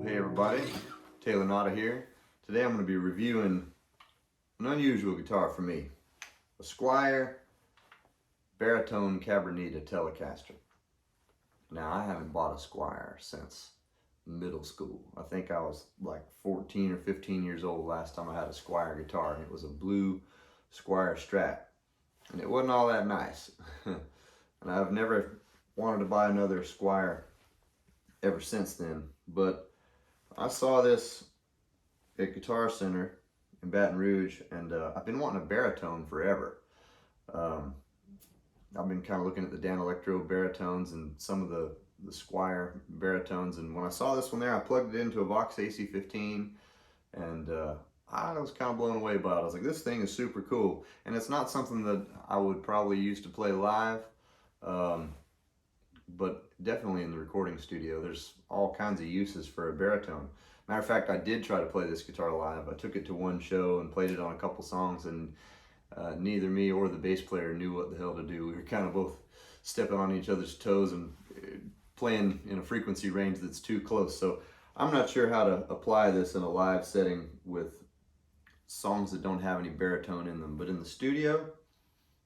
Hey everybody, Taylor Nauta here. Today I'm going to be reviewing an unusual guitar for me, a Squier Baritone Cabronita Telecaster. Now I haven't bought a Squier since middle school. I think I was like 14 or 15 years old last time I had a Squier guitar, and it was a blue Squier Strat, and it wasn't all that nice. And I've never wanted to buy another Squier ever since then, but I saw this at Guitar Center in Baton Rouge, and I've been wanting a baritone forever. I've been kind of looking at the Dan Electro baritones and some of the Squier baritones, and when I saw this one there, I plugged it into a Vox AC-15, and I was kind of blown away by it. I was like, this thing is super cool, and it's not something that I would probably use to play live, but definitely in the recording studio. There's all kinds of uses for a baritone. Matter of fact, I did try to play this guitar live. I took it to one show and played it on a couple songs, and neither me or the bass player knew what the hell to do. We were kind of both stepping on each other's toes and playing in a frequency range that's too close. So I'm not sure how to apply this in a live setting with songs that don't have any baritone in them, but in the studio,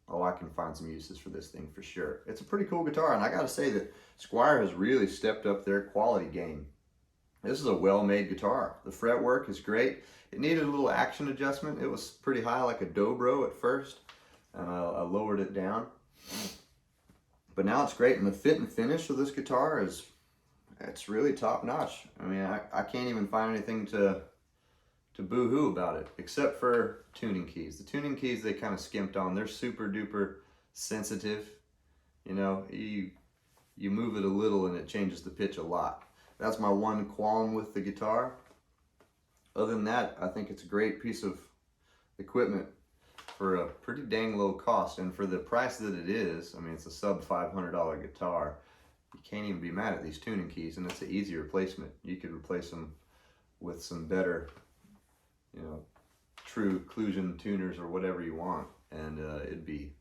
oh, I can find some uses for this thing for sure. It's a pretty cool guitar, and I gotta say that Squier has really stepped up their quality game. This is a well-made guitar. The fretwork is great. It needed a little action adjustment. It was pretty high, like a dobro at first, and I lowered it down. But now it's great, and the fit and finish of this guitar it's really top-notch. I mean, I can't even find anything to boo-hoo about it, except for tuning keys. The tuning keys, they kind of skimped on. They're super duper sensitive. You know, you move it a little and it changes the pitch a lot. That's my one qualm with the guitar. Other than that, I think it's a great piece of equipment for a pretty dang low cost, and for the price that it is. I mean, it's a sub $500 guitar. You can't even be mad at these tuning keys, and it's an easy replacement. You could replace them with some better, you know, true occlusion tuners or whatever you want, and it'd be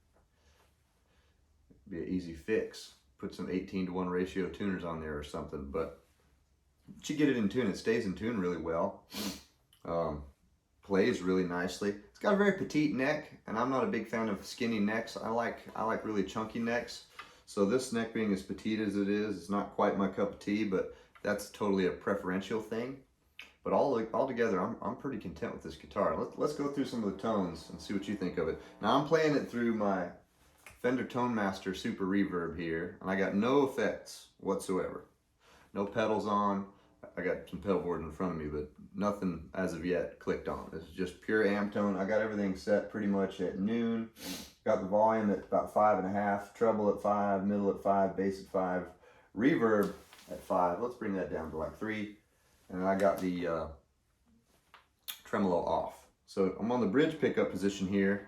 an easy fix. Put some 18:1 ratio tuners on there or something, but once you get it in tune, it stays in tune really well. Plays really nicely. It's got a very petite neck, and I'm not a big fan of skinny necks. I like really chunky necks. So this neck being as petite as it is, it's not quite my cup of tea, but that's totally a preferential thing. But all together, I'm pretty content with this guitar. Let's go through some of the tones and see what you think of it. Now I'm playing it through my Fender Tone Master Super Reverb here, and I got no effects whatsoever. No pedals on. I got some pedal board in front of me, but nothing as of yet clicked on. This is just pure amp tone. I got everything set pretty much at noon. Got the volume at about 5.5, treble at 5, middle at 5, bass at 5, reverb at 5. Let's bring that down to like 3. And I got the tremolo off. So I'm on the bridge pickup position here.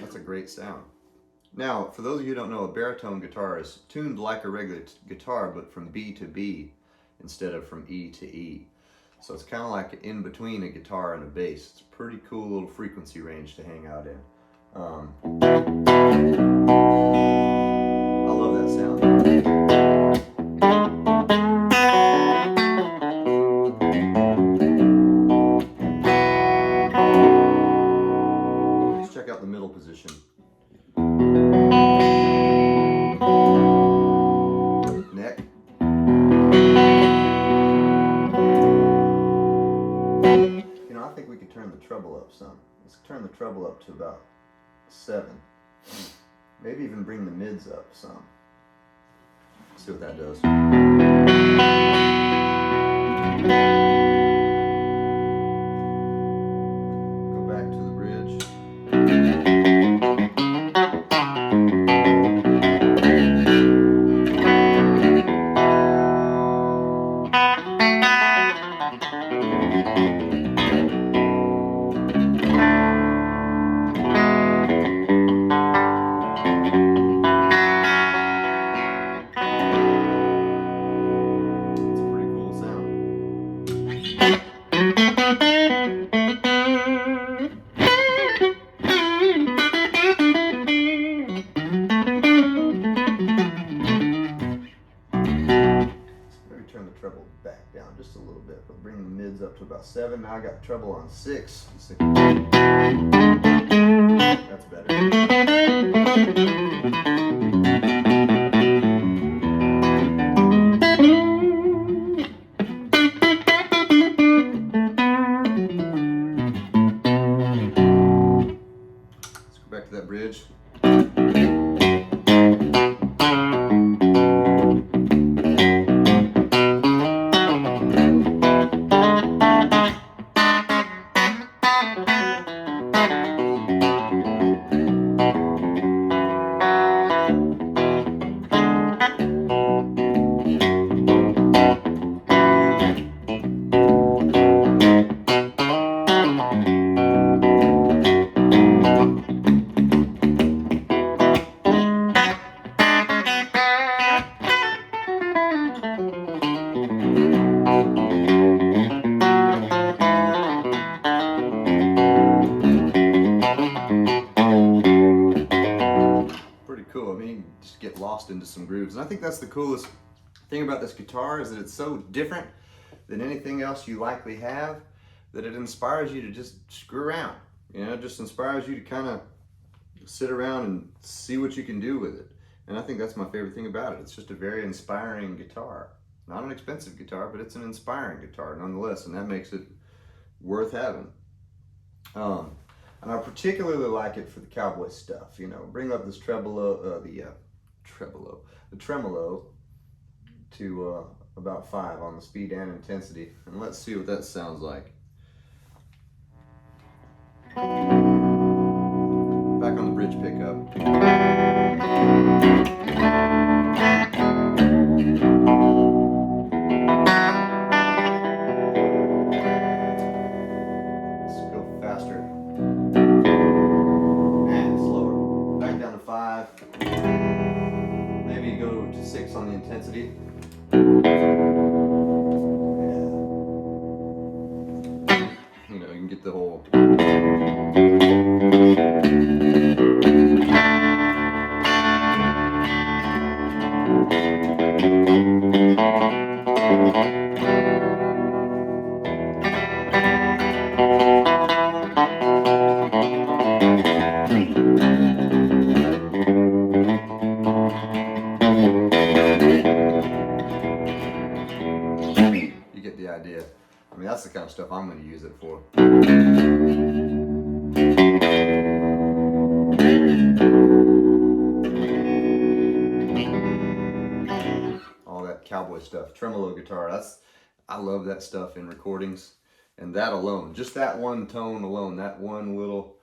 That's a great sound. Now, for those of you who don't know, a baritone guitar is tuned like a regular guitar, but from B to B instead of from E to E. So it's kind of like in between a guitar and a bass. It's a pretty cool little frequency range to hang out in. I love that sound. Let's check out the middle position. Neck. You know, I think we could turn the treble up some. Let's turn the treble up to about 7. Maybe even bring the mids up some. See what that does. Go back to the bridge. bring the mids up to about 7. Now I got the treble on 6. That's better. Let's go back to that bridge. Cool. I mean, you can just get lost into some grooves. And I think that's the coolest thing about this guitar, is that it's so different than anything else you likely have, that it inspires you to just screw around. You know, it just inspires you to kind of sit around and see what you can do with it. And I think that's my favorite thing about it. It's just a very inspiring guitar. Not an expensive guitar, but it's an inspiring guitar nonetheless, and that makes it worth having. And I particularly like it for the cowboy stuff. You know, bring up this tremolo to about 5 on the speed and intensity, and let's see what that sounds like. Back on the bridge pickup. Maybe go to 6 on the intensity. Yeah. You know, you can get the whole. Idea. I mean, that's the kind of stuff I'm going to use it for. All that cowboy stuff, tremolo guitar, I love that stuff in recordings. And that alone, just that one tone alone, that one little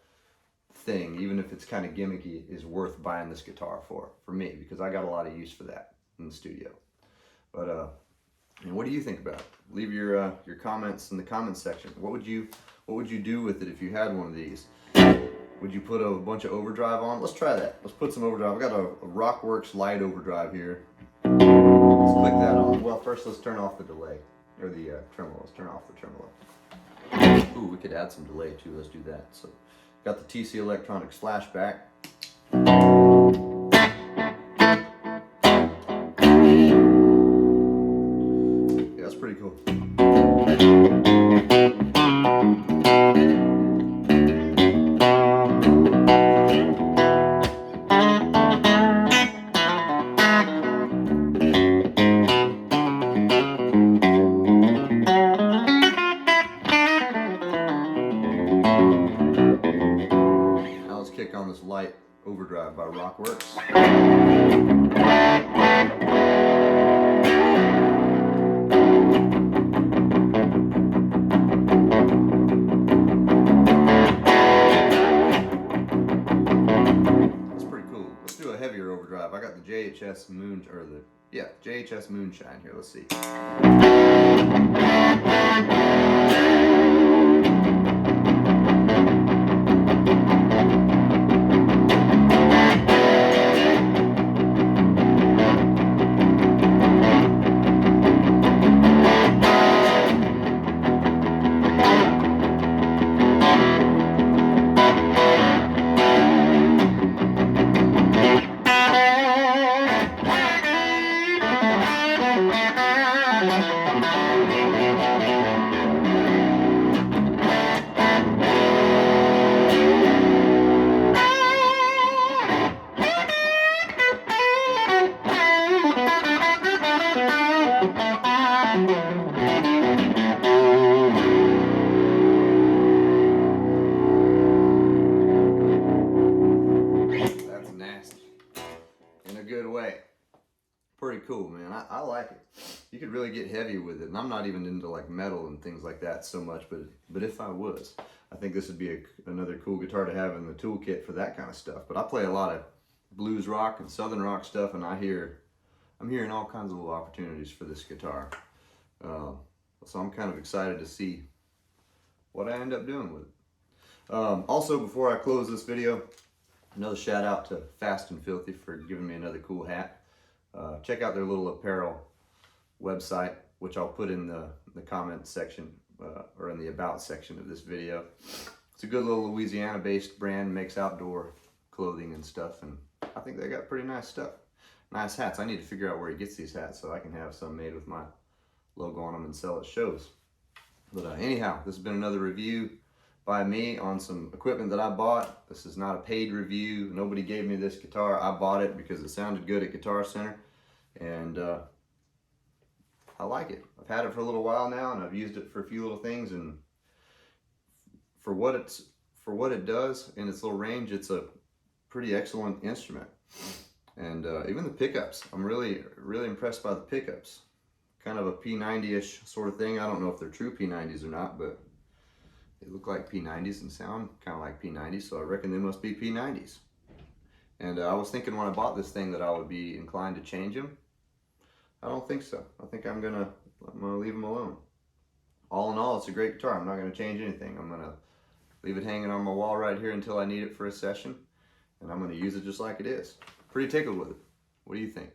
thing, even if it's kind of gimmicky, is worth buying this guitar for me, because I got a lot of use for that in the studio. But and what do you think about it? Leave your comments in the comments section. What would you do with it if you had one of these? Would you put a bunch of overdrive on? Let's try that. Let's put some overdrive. I've got a Rockworks light overdrive here. Let's click that on. Well, first let's turn off the delay, or the tremolo. Let's turn off the tremolo. Ooh, we could add some delay too. Let's do that. So, got the TC Electronics flashback. Pretty cool. Now let's kick on this light overdrive by Rockworks. Overdrive. I got the JHS JHS Moonshine here. Let's see. you could really get heavy with it. And I'm not even into like metal and things like that so much, but if I was, I think this would be another cool guitar to have in the toolkit for that kind of stuff. But I play a lot of blues rock and southern rock stuff, and I'm hearing all kinds of little opportunities for this guitar. So I'm kind of excited to see what I end up doing with it. Also, before I close this video, another shout out to Fast and Filthy for giving me another cool hat. Check out their little apparel website, which I'll put in the comment section or in the about section of this video. It's a good little Louisiana-based brand, makes outdoor clothing and stuff, and I think they got pretty nice stuff. Nice hats. I need to figure out where he gets these hats so I can have some made with my logo on them and sell at shows. But anyhow, this has been another review by me on some equipment that I bought. This is not a paid review. Nobody gave me this guitar. I bought it because it sounded good at Guitar Center, and I like it. I've had it for a little while now, and I've used it for a few little things, and for what it does in its little range, it's a pretty excellent instrument. And even the pickups, I'm really impressed by the pickups. Kind of a P90-ish sort of thing. I don't know if they're true P90s or not, but they look like P90s and sound kind of like P90s, so I reckon they must be P90s. And I was thinking when I bought this thing that I would be inclined to change them. I don't think so. I think I'm gonna leave them alone. All in all, it's a great guitar. I'm not gonna change anything. I'm gonna leave it hanging on my wall right here until I need it for a session, and I'm gonna use it just like it is. Pretty tickled with it. What do you think?